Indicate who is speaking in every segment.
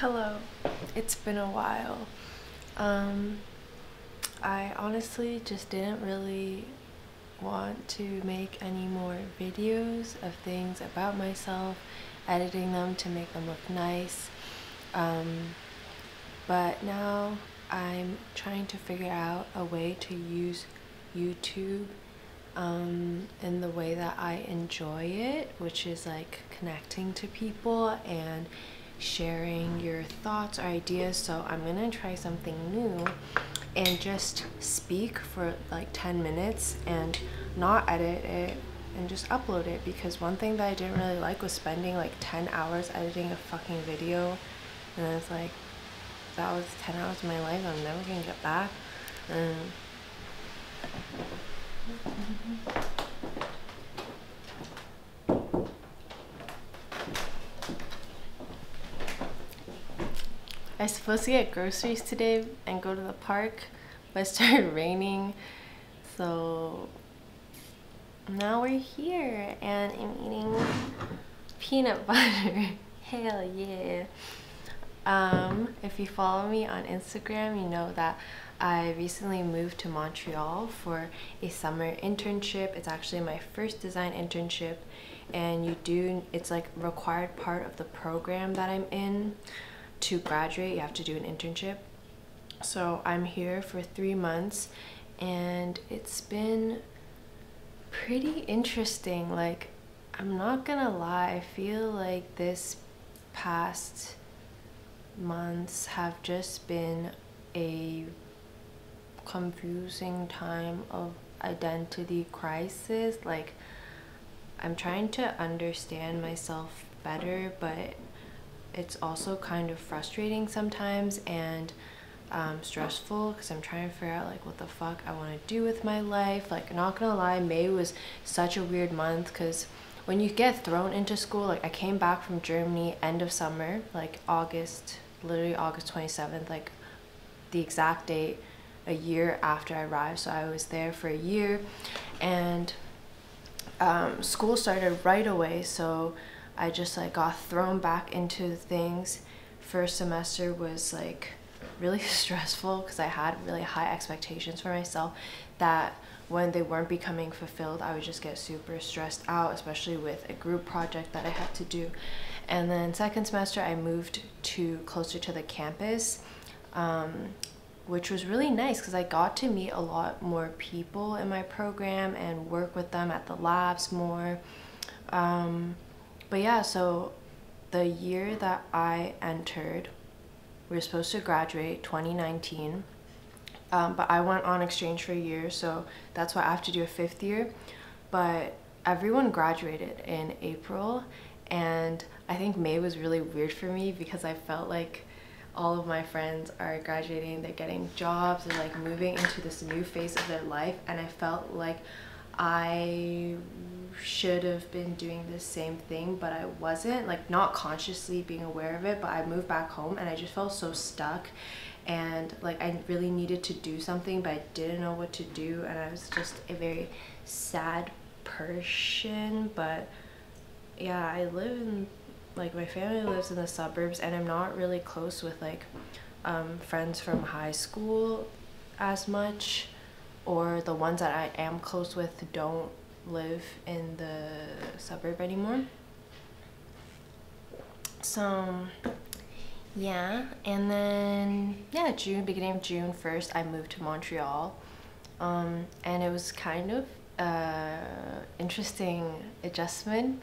Speaker 1: Hello, it's been a while. Um, I honestly just didn't really want to make any more videos of things about myself, editing them to make them look nice. Um, but now I'm trying to figure out a way to use YouTube in the way that I enjoy it, which is like connecting to people and sharing your thoughts or ideas. So I'm gonna try something new and just speak for like 10 minutes and not edit it and just upload it, because one thing that I didn't really like was spending like 10 hours editing a fucking video, and then it's like that was 10 hours of my life I'm never gonna get back. I was supposed to get groceries today and go to the park, but it started raining, so now we're here and I'm eating peanut butter. Hell yeah. If you follow me on Instagram, you know that I recently moved to Montreal for a summer internship. It's actually my first design internship, and it's like a required part of the program that I'm in. To graduate, you have to do an internship. So I'm here for 3 months and it's been pretty interesting. Like, I'm not gonna lie, I feel like this past months have just been a confusing time of identity crisis. Like, I'm trying to understand myself better, but it's also kind of frustrating sometimes and stressful, because I'm trying to figure out like what the fuck I want to do with my life. Like, not gonna lie, May was such a weird month, because when you get thrown into school, like I came back from Germany end of summer, like August, literally August 27th, like the exact date, a year after I arrived. So I was there for a year, and school started right away, so I just like got thrown back into things. First semester was like really stressful because I had really high expectations for myself that when they weren't becoming fulfilled, I would just get super stressed out, especially with a group project that I had to do. And then second semester I moved to closer to the campus, which was really nice because I got to meet a lot more people in my program and work with them at the labs more. But yeah, so the year that I entered, we were supposed to graduate 2019, but I went on exchange for a year, so that's why I have to do a 5th year. But everyone graduated in April, and I think May was really weird for me because I felt like all of my friends are graduating, they're getting jobs, they're like moving into this new phase of their life, and I felt like I should have been doing the same thing, but I wasn't, like not consciously being aware of it. But I moved back home and I just felt so stuck, and like I really needed to do something, but I didn't know what to do, and I was just a very sad person. But yeah, I live in, like, my family lives in the suburbs, and I'm not really close with like friends from high school as much, or the ones that I am close with don't live in the suburb anymore. So yeah, and then yeah, beginning of June 1st, I moved to Montreal, and it was kind of interesting adjustment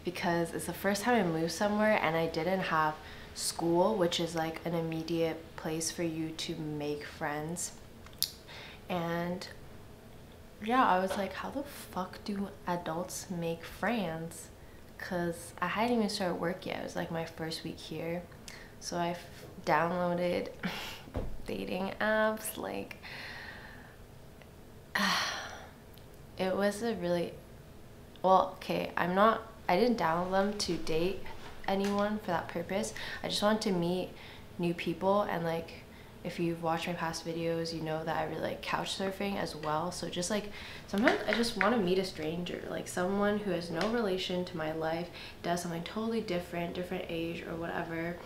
Speaker 1: because it's the first time I moved somewhere and I didn't have school, which is like an immediate place for you to make friends. And yeah, I was like, how the fuck do adults make friends? Because I hadn't even started work yet. It was like my first week here. So I downloaded dating apps. Like, it was a really, well, okay, I didn't download them to date anyone for that purpose. I just wanted to meet new people, and like, if you've watched my past videos, you know that I really like couch surfing as well. So just like, sometimes I just want to meet a stranger, like someone who has no relation to my life, does something totally different age or whatever,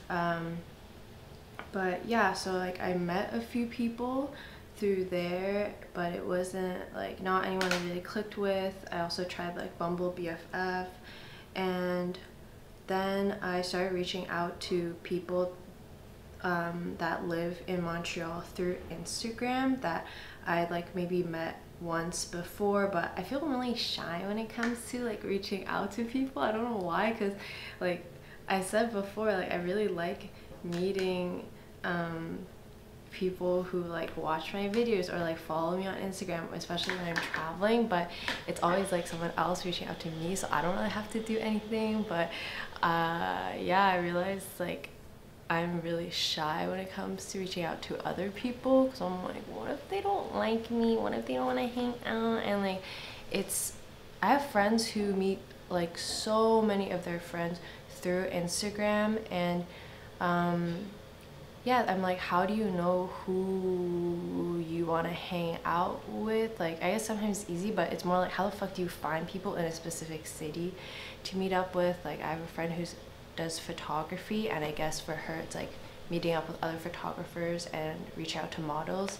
Speaker 1: But yeah, so like I met a few people through there, but it wasn't like not anyone I really clicked with. I also tried like Bumble BFF, and then I started reaching out to people that live in Montreal through Instagram that I like maybe met once before, but I feel really shy when it comes to like reaching out to people. I don't know why, because like I said before, like I really like meeting people who like watch my videos or like follow me on Instagram, especially when I'm traveling, but it's always like someone else reaching out to me, so I don't really have to do anything. But yeah, I realized like I'm really shy when it comes to reaching out to other people, because I'm like, what if they don't like me? What if they don't want to hang out? And like I have friends who meet like so many of their friends through Instagram, and yeah, I'm like, how do you know who you want to hang out with? Like, I guess sometimes it's easy, but it's more like, how the fuck do you find people in a specific city to meet up with? Like, I have a friend who does photography, and I guess for her it's like meeting up with other photographers and reach out to models.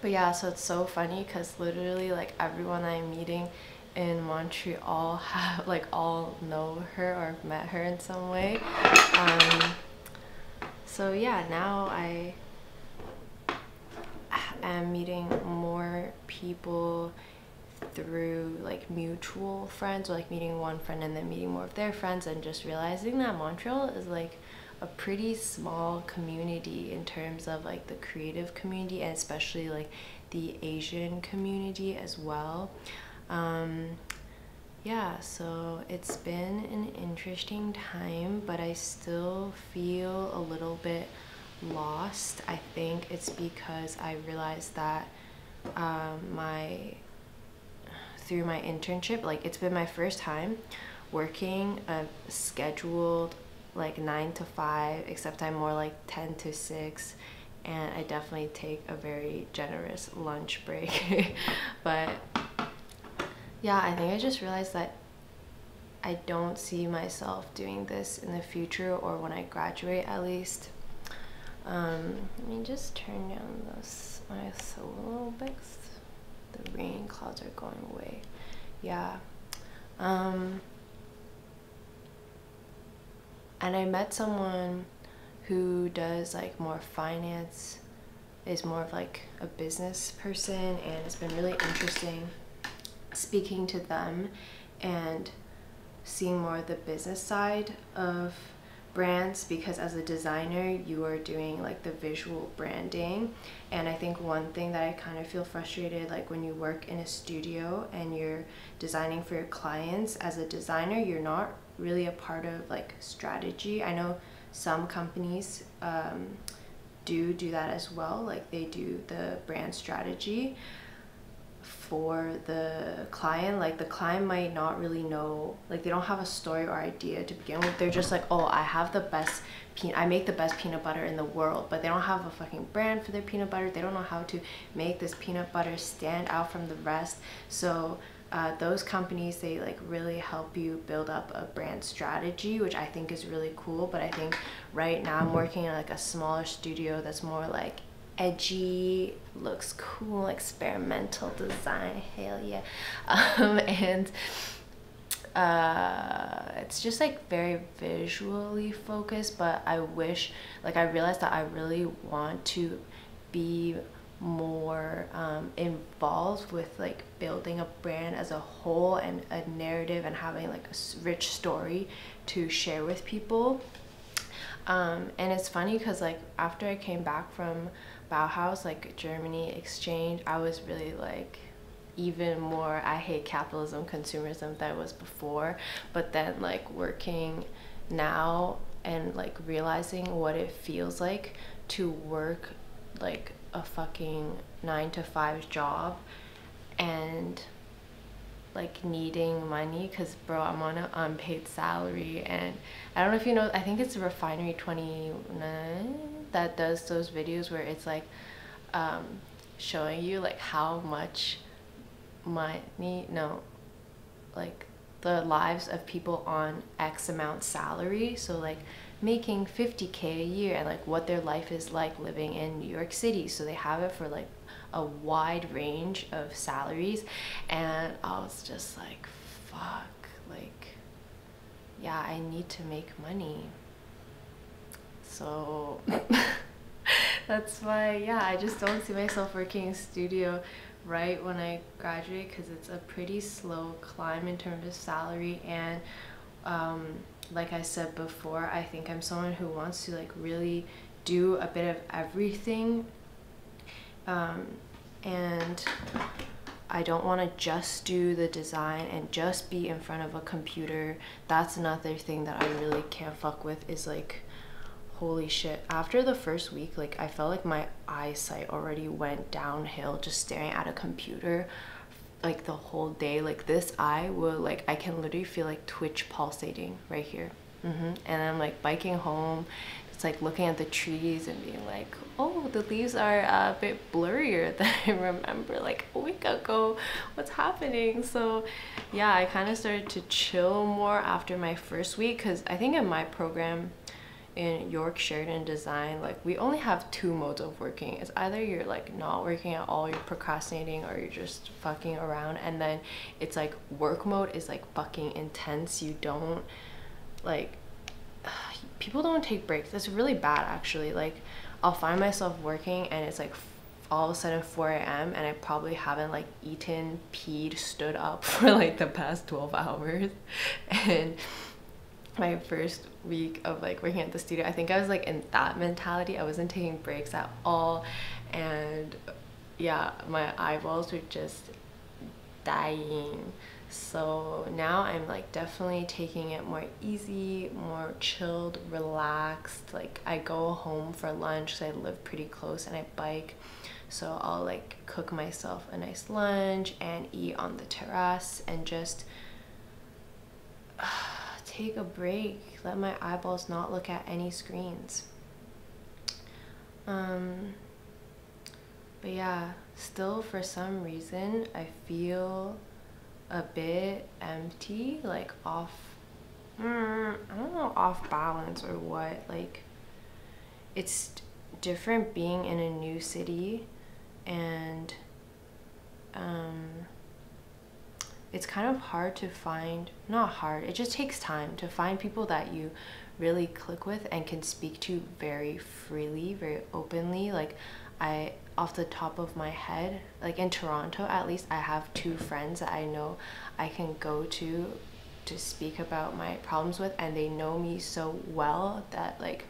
Speaker 1: But yeah, so it's so funny because literally like everyone I'm meeting in Montreal have like all know her or met her in some way. So yeah, now I am meeting more people through like mutual friends, or like meeting one friend and then meeting more of their friends, and just realizing that Montreal is like a pretty small community in terms of like the creative community, and especially like the Asian community as well. Yeah, so it's been an interesting time, but I still feel a little bit lost. I think it's because I realized that through my internship, like it's been my first time working a scheduled like 9 to 5, except I'm more like 10 to 6, and I definitely take a very generous lunch break. But yeah, I think I just realized that I don't see myself doing this in the future, or when I graduate at least. Let me just turn down this a little bit. The rain clouds are going away. Yeah. And I met someone who does like more finance, is more of like a business person, and it's been really interesting speaking to them and seeing more of the business side of brands, because as a designer you are doing like the visual branding. And I think one thing that I kind of feel frustrated, like when you work in a studio and you're designing for your clients, as a designer you're not really a part of like strategy. I know some companies do that as well, like they do the brand strategy for the client. Like the client might not really know, like they don't have a story or idea to begin with. They're just like, oh, I make the best peanut butter in the world, but they don't have a fucking brand for their peanut butter. They don't know how to make this peanut butter stand out from the rest. So those companies, they like really help you build up a brand strategy, which I think is really cool. But I think right now I'm working in like a smaller studio that's more like edgy, looks cool, experimental design, hell yeah. And it's just like very visually focused, but I wish, like I realized that I really want to be more involved with like building a brand as a whole, and a narrative, and having like a rich story to share with people. And it's funny because like after I came back from Bauhaus, like Germany exchange, I was really like even more, I hate capitalism, consumerism, than I was before. But then like working now and like realizing what it feels like to work like a fucking 9 to 5 job and like needing money, because bro, I'm on an unpaid salary. And I don't know if you know, I think it's Refinery 29 that does those videos where it's like showing you like how much money, no, like the lives of people on X amount salary. So like making 50K a year and like what their life is like living in New York City. So they have it for like a wide range of salaries, and I was just like, fuck, like, yeah, I need to make money. So that's why, yeah, I just don't see myself working in studio right when I graduate, because it's a pretty slow climb in terms of salary. And like I said before, I think I'm someone who wants to like really do a bit of everything, and I don't want to just do the design and just be in front of a computer. That's another thing that I really can't fuck with, is like, holy shit, after the first week, like I felt like my eyesight already went downhill just staring at a computer like the whole day. Like this eye will, like, I can literally feel like twitch pulsating right here. And I'm like biking home, it's like looking at the trees and being like, oh, the leaves are a bit blurrier than I remember like a week ago. What's happening? So yeah, I kind of started to chill more after my first week, because I think in my program in York Sheridan Design, like we only have two modes of working. It's either you're like not working at all, you're procrastinating, or you're just fucking around. And then it's like work mode is like fucking intense. You don't like, people don't take breaks. It's really bad actually. Like I'll find myself working and it's like all of a sudden 4 a.m. and I probably haven't like eaten, peed, stood up for like the past 12 hours. And my first week of like working at the studio, I think I was like in that mentality. I wasn't taking breaks at all, and yeah, my eyeballs were just dying. So now I'm like definitely taking it more easy, more chilled, relaxed. Like I go home for lunch because I live pretty close and I bike, so I'll like cook myself a nice lunch and eat on the terrace and just take a break, let my eyeballs not look at any screens. But yeah, still for some reason I feel a bit empty, like off, I don't know, off balance or what. Like it's different being in a new city, and it's kind of hard to find, not hard, it just takes time to find people that you really click with and can speak to very freely, very openly. Like I, off the top of my head, like in Toronto at least, I have two friends that I know I can go to speak about my problems with, and they know me so well that like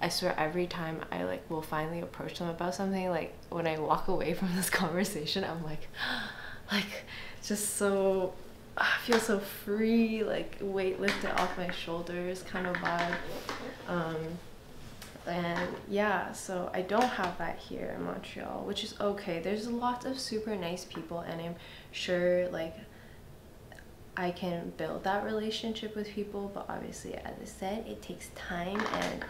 Speaker 1: I swear every time I like will finally approach them about something, like when I walk away from this conversation, I'm like just so, I feel so free, like weight lifted off my shoulders kind of vibe. And yeah, so I don't have that here in Montreal, which is okay. There's lots of super nice people, and I'm sure like I can build that relationship with people, but obviously, as I said, it takes time, and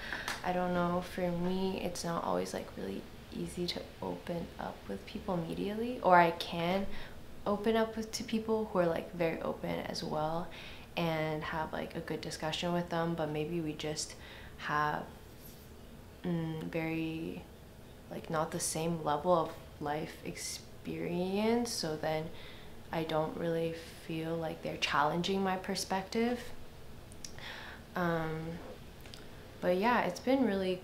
Speaker 1: I don't know, for me it's not always like really easy to open up with people immediately, or I can open up to people who are like very open as well and have like a good discussion with them, but maybe we just have very like not the same level of life experience, so then I don't really feel like they're challenging my perspective. But yeah, it's been really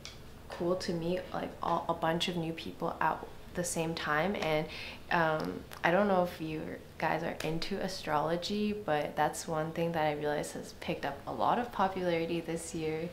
Speaker 1: cool to meet like a bunch of new people at the same time. And I don't know if you guys are into astrology, but that's one thing that I realized has picked up a lot of popularity this year,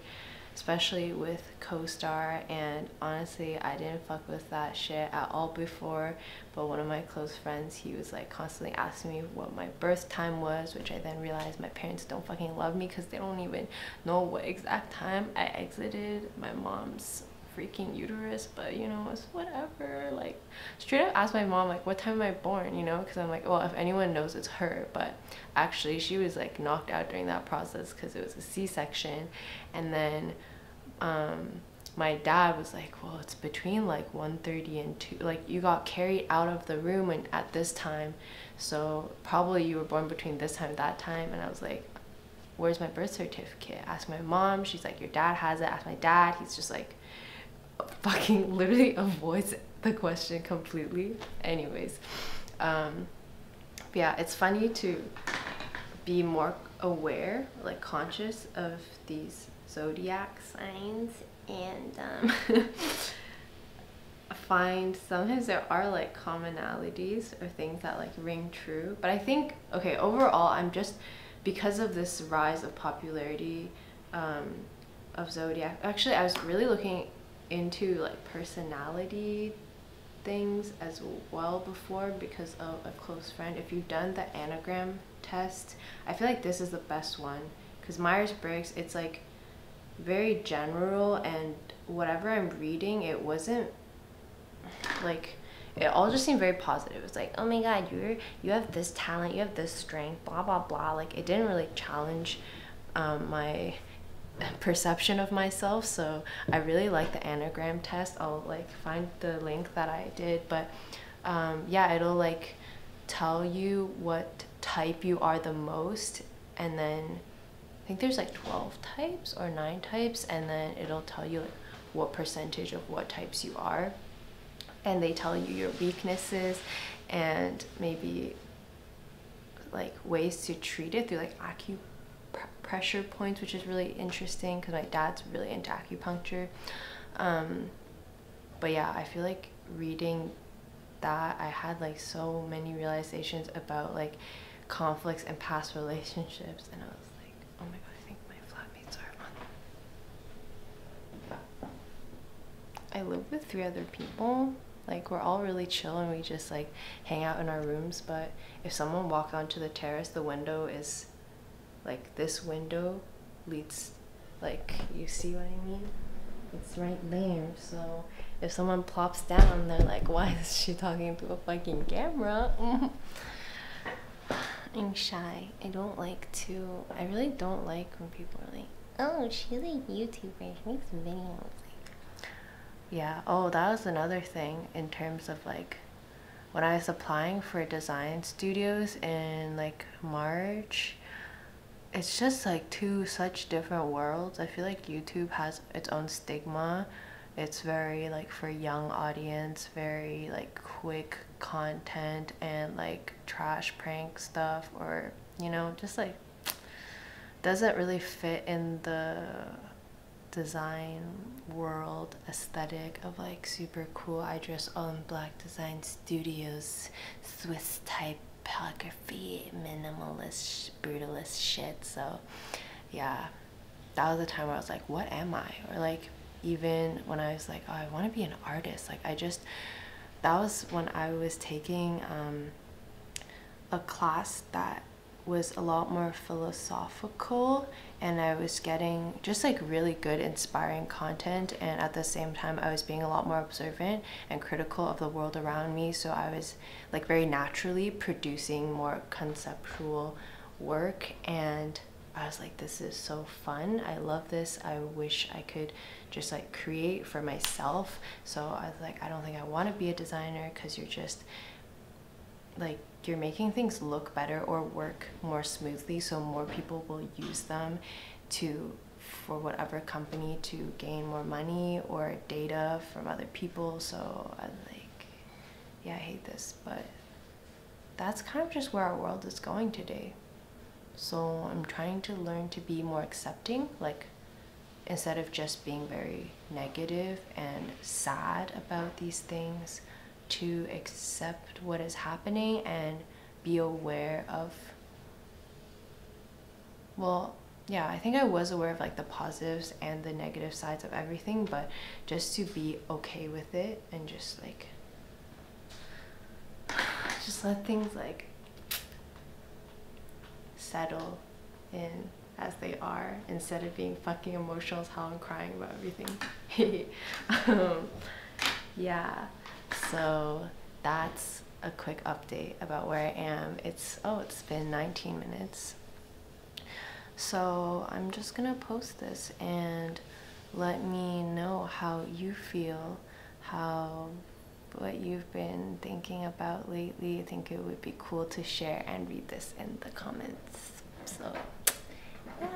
Speaker 1: especially with co-star. And honestly, I didn't fuck with that shit at all before, but one of my close friends, he was like constantly asking me what my birth time was, which I then realized my parents don't fucking love me because they don't even know what exact time I exited my mom's freaking uterus. But you know, it's whatever. Like straight up asked my mom like, what time am I born, you know, because I'm like, well, if anyone knows, it's her. But actually she was like knocked out during that process because it was a C-section. And then my dad was like, well, it's between like 1:30 and 2, like you got carried out of the room and at this time, so probably you were born between this time and that time. And I was like, where's my birth certificate? Ask my mom, she's like, your dad has it. Ask my dad, he's just like, fucking literally avoids the question completely. Anyways, yeah, it's funny to be more aware, like conscious of these zodiac signs, and find sometimes there are like commonalities or things that like ring true. But I think, okay, overall, I'm just, because of this rise of popularity of zodiac, actually I was really looking into like personality things as well before because of a close friend. If you've done the anagram test, I feel like this is the best one, because Myers-Briggs, it's like very general, and whatever I'm reading, it wasn't like, it all just seemed very positive. It's like, oh my god, you have this talent, you have this strength, blah blah blah. Like, it didn't really challenge my perception of myself. So I really like the anagram test. I'll like find the link that I did, but yeah, it'll like tell you what type you are the most, and then I think there's like 12 types or 9 types, and then it'll tell you like what percentage of what types you are, and they tell you your weaknesses and maybe like ways to treat it through like acupressure points, which is really interesting because my dad's really into acupuncture. But yeah, I feel like reading that, I had like so many realizations about like conflicts and past relationships, and I was like, oh my god, I think my flatmates are on. I live with 3 other people. Like, we're all really chill and we just like hang out in our rooms, but if someone walked onto the terrace, the window is like, this window leads, like, you see what I mean? It's right there. So if someone plops down, they're like, why is she talking to a fucking camera? I'm shy. I really don't like when people are like, oh, she's a YouTuber, she makes videos. Yeah. Oh, that was another thing in terms of like when I was applying for design studios in like March. It's just like 2 such different worlds. I feel like YouTube has its own stigma. It's very like for young audience, very like quick content and like trash prank stuff, or you know, just like doesn't really fit in the design world aesthetic of like super cool, I dress all in black design studios, Swiss typography, minimalist, brutalist shit. So yeah, that was the time where I was like, what am I? Or like, even when I was like, oh, I want to be an artist, like that was when I was taking a class that was a lot more philosophical, and I was getting just like really good inspiring content, and at the same time I was being a lot more observant and critical of the world around me. So I was like very naturally producing more conceptual work, and I was like, this is so fun, I love this, I wish I could just like create for myself. So I was like, I don't think I want to be a designer, because you're just like, you're making things look better or work more smoothly, so more people will use them for whatever company to gain more money or data from other people. So I like, yeah, I hate this, but that's kind of just where our world is going today. So I'm trying to learn to be more accepting, like instead of just being very negative and sad about these things, to accept what is happening and be aware of, well, yeah, I think I was aware of like the positives and the negative sides of everything, but just to be okay with it and just like just let things like settle in as they are, instead of being fucking emotional as hell and crying about everything. Yeah, so that's a quick update about where I am. It's been 19 minutes. So I'm just gonna post this and let me know how you feel, what you've been thinking about lately. I think it would be cool to share and read this in the comments. So yeah.